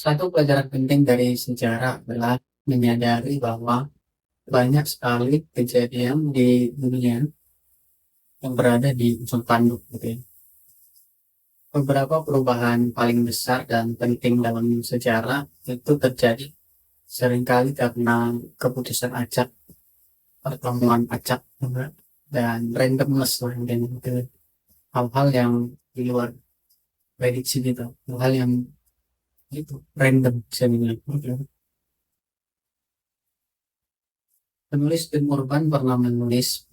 Satu pelajaran penting dari sejarah adalah menyadari bahwa banyak sekali kejadian di dunia yang berada di ujung tanduk gitu ya. Beberapa perubahan paling besar dan penting dalam sejarah itu terjadi seringkali karena keputusan acak, pertemuan acak juga, dan randomness lah, dan gitu. Hal-hal yang di luar prediksi gitu, hal-hal yang itu random bisa dibilang. Penulis Tim Urban pernah menulis,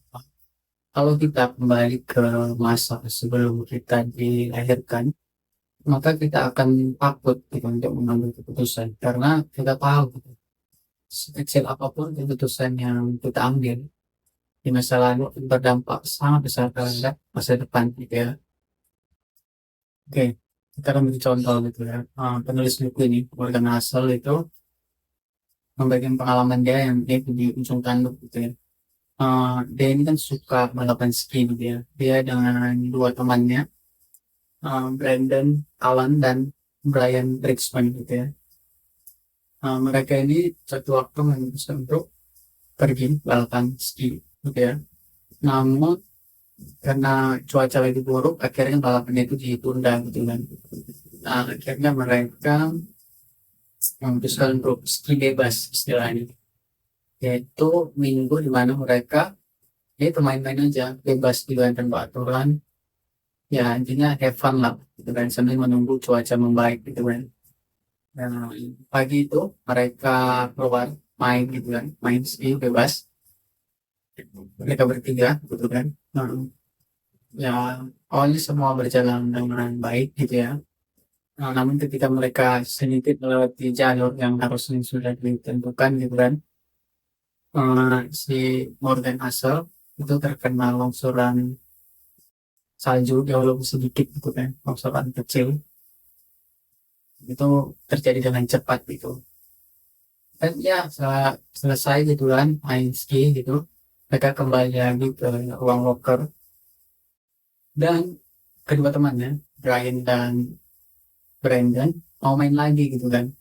kalau kita kembali ke masa sebelum kita dilahirkan, maka kita akan takut gitu, untuk mengambil keputusan karena kita tahu gitu, sekecil apapun keputusan yang kita ambil di masa lalu berdampak sangat besar terhadap masa depan gitu ya. Oke, kita akan beri contoh gitu ya. Penulis buku ini, Morgan Housel itu membagikan pengalaman dia yang dia di ujung tanduk gitu ya. Dia ini kan suka balapan ski gitu ya. Dia dengan dua temannya, Brandon Allen dan Brian Brixton gitu ya. Mereka ini satu waktu memutuskan untuk pergi balapan ski gitu ya. Namun karena cuaca lagi buruk, akhirnya balapannya itu ditunda gitu kan. Nah, akhirnya mereka memutuskan untuk ski bebas istilahnya, yaitu minggu di mana mereka itu main-main aja, bebas gitu kan, tanpa aturan. Ya intinya have fun lah gitu kan, sambil menunggu cuaca membaik gitu kan. Nah, pagi itu mereka keluar main gitu kan, main ski bebas, mereka bertiga gitu kan. Nah, ya awalnya semua berjalan dengan baik gitu ya. Nah, namun ketika mereka sedikit melewati jalur yang harusnya sudah ditentukan gitu kan, si Morgan Asel itu terkena longsoran salju jauh lebih sedikit gitu kan, longsoran kecil itu terjadi dengan cepat gitu. Dan ya selesai gitu kan main ski gitu, mereka kembali lagi ke ruang locker dan kedua temannya, Brian dan Brandon, mau main lagi gitu kan.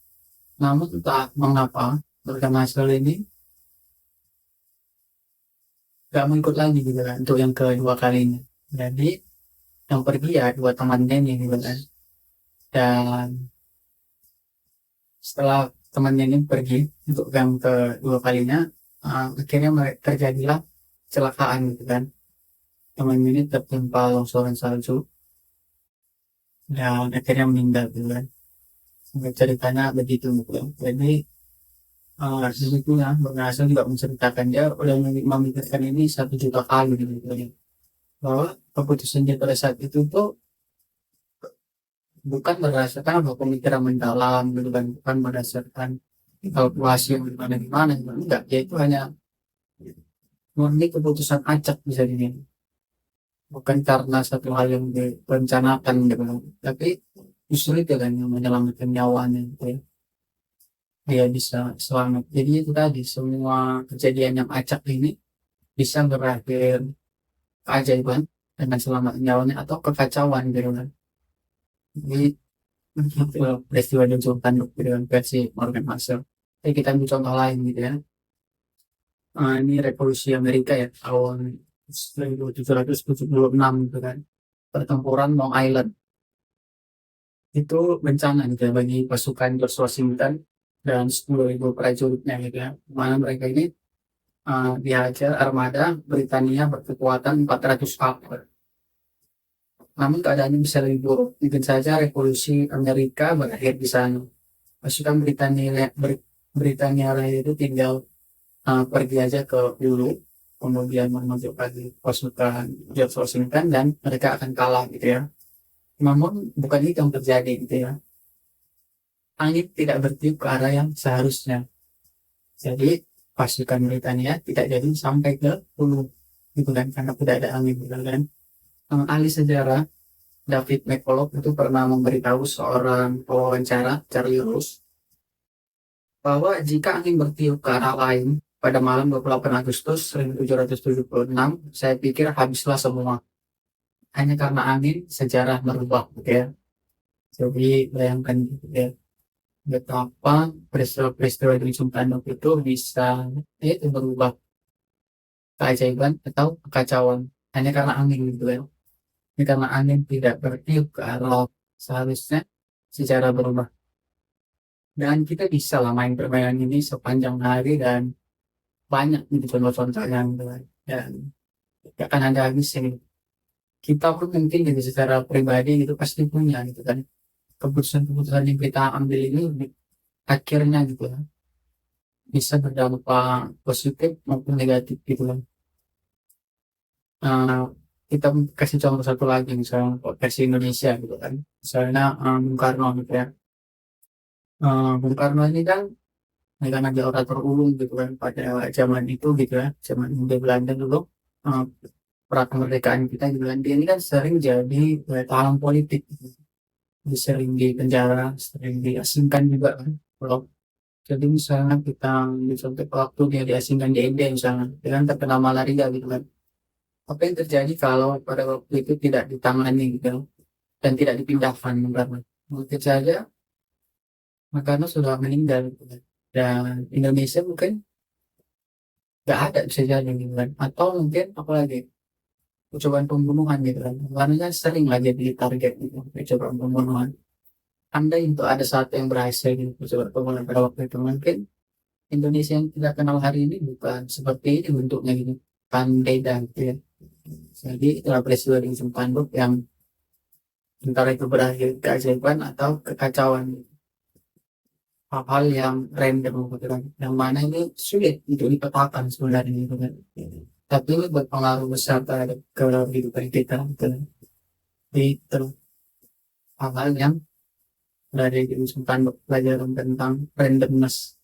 Namun entah mengapa Morgan Asel ini gak mau ikut lagi gitu kan untuk yang kedua kalinya. Jadi yang pergi ya dua temannya ini gitu kan. Dan setelah temannya ini pergi untuk yang kedua kalinya, akhirnya terjadilah kecelakaan gitu kan. Teman ini tertimpa longsoran salju dan akhirnya meninggal gitu kan. Sampai ceritanya begitu gitu kan. Jadi sebetulnya berhasil juga menceritakan dia udah memikirkan ini 1 juta kali gitu kan. Bahwa keputusan dia pada saat itu tuh bukan berdasarkan apa pemikiran mendalam gitu kan, bukan berdasarkan kalkulasi yang gimana gimana, enggak, ya itu hanya murni keputusan acak bisa dibilang, bukan karena satu hal yang direncanakan gitu kan, tapi justru itu kan yang menyelamatkan nyawanya gitu ya, dia bisa selamat. Jadi itu tadi, semua kejadian yang acak ini bisa berakhir keajaiban dengan selamat nyawanya atau kekacauan gitu kan. Jadi itu peristiwa di Sultan dengan versi Morgan Housel. Jadi kita ambil contoh lain gitu ya. Ini revolusi Amerika ya, tahun 1776 gitu kan. Pertempuran Long Island. Itu bencana gitu ya bagi pasukan George Washington dan 10.000 prajuritnya gitu ya. Mana mereka ini dihajar armada Britania berkekuatan 400 kapal. Namun keadaannya bisa lebih buruk. Mungkin saja revolusi Amerika berakhir di sana. Pasukan Britania Raya itu tinggal pergi aja ke hulu, kemudian menunjukkan pasukan George Washington dan mereka akan kalah gitu ya. Namun bukan itu yang terjadi gitu ya. Angin tidak bertiup ke arah yang seharusnya. Jadi pasukan Britania tidak jadi sampai ke hulu gitu kan, karena tidak ada angin gitu kan. Ahli sejarah David McCulloch itu pernah memberitahu seorang pewawancara, Charlie Rose, bahwa jika angin bertiup ke arah lain pada malam 28 Agustus 1776, saya pikir habislah semua. Hanya karena angin, sejarah berubah gitu ya. Jadi bayangkan gitu ya. betapa peristiwa-peristiwa di ujung tanduk itu bisa itu berubah keajaiban atau kekacauan hanya karena angin gitu ya. Ini karena angin tidak bertiup ke arah seharusnya secara berubah. Dan kita bisa lah main permainan ini sepanjang hari dan banyak gitu contoh-contoh yang dan gak akan ada habis ini. Kita pun mungkin gitu secara pribadi gitu pasti punya gitu kan keputusan-keputusan yang kita ambil ini akhirnya gitu ya bisa berdampak positif maupun negatif gitu kan. Eh, kita kasih contoh satu lagi misalnya versi Indonesia gitu kan. Misalnya Bung Karno gitu ya. Bung Karno ini kan karena dia orator ulung gitu kan pada zaman itu gitu ya, zaman Hindia Belanda dulu eh, pra kemerdekaan kita gitu kan. Dia ini kan sering jadi tahanan politik, gitu. Dia sering di penjara, sering diasingkan juga kan. Kalau jadi misalnya kita ambil contoh waktu dia diasingkan di India misalnya, dia kan terkena malaria gitu kan. Apa yang terjadi kalau pada waktu itu tidak ditangani gitu dan tidak dipindahkan karena mungkin saja Soekarno sudah meninggal gitu kan. Dan Indonesia mungkin nggak ada bisa jadi gitu kan. Atau mungkin apa lagi percobaan pembunuhan gitu kan. Karena sering lah jadi target gitu percobaan pembunuhan. Andai itu ada satu yang berhasil gitu percobaan pembunuhan pada waktu itu mungkin Indonesia yang kita kenal hari ini bukan seperti ini bentuknya gitu. Pandai dan gitu ya. Jadi itulah peristiwa di ujung tanduk yang antara itu berakhir keajaiban atau kekacauan, hal-hal yang random gitu kan yang mana ini sulit untuk dipetakan sebenarnya gitu kan, tapi ini berpengaruh besar terhadap kehidupan kita gitu kan. Itu hal-hal yang dari ujung tanduk pelajaran tentang randomness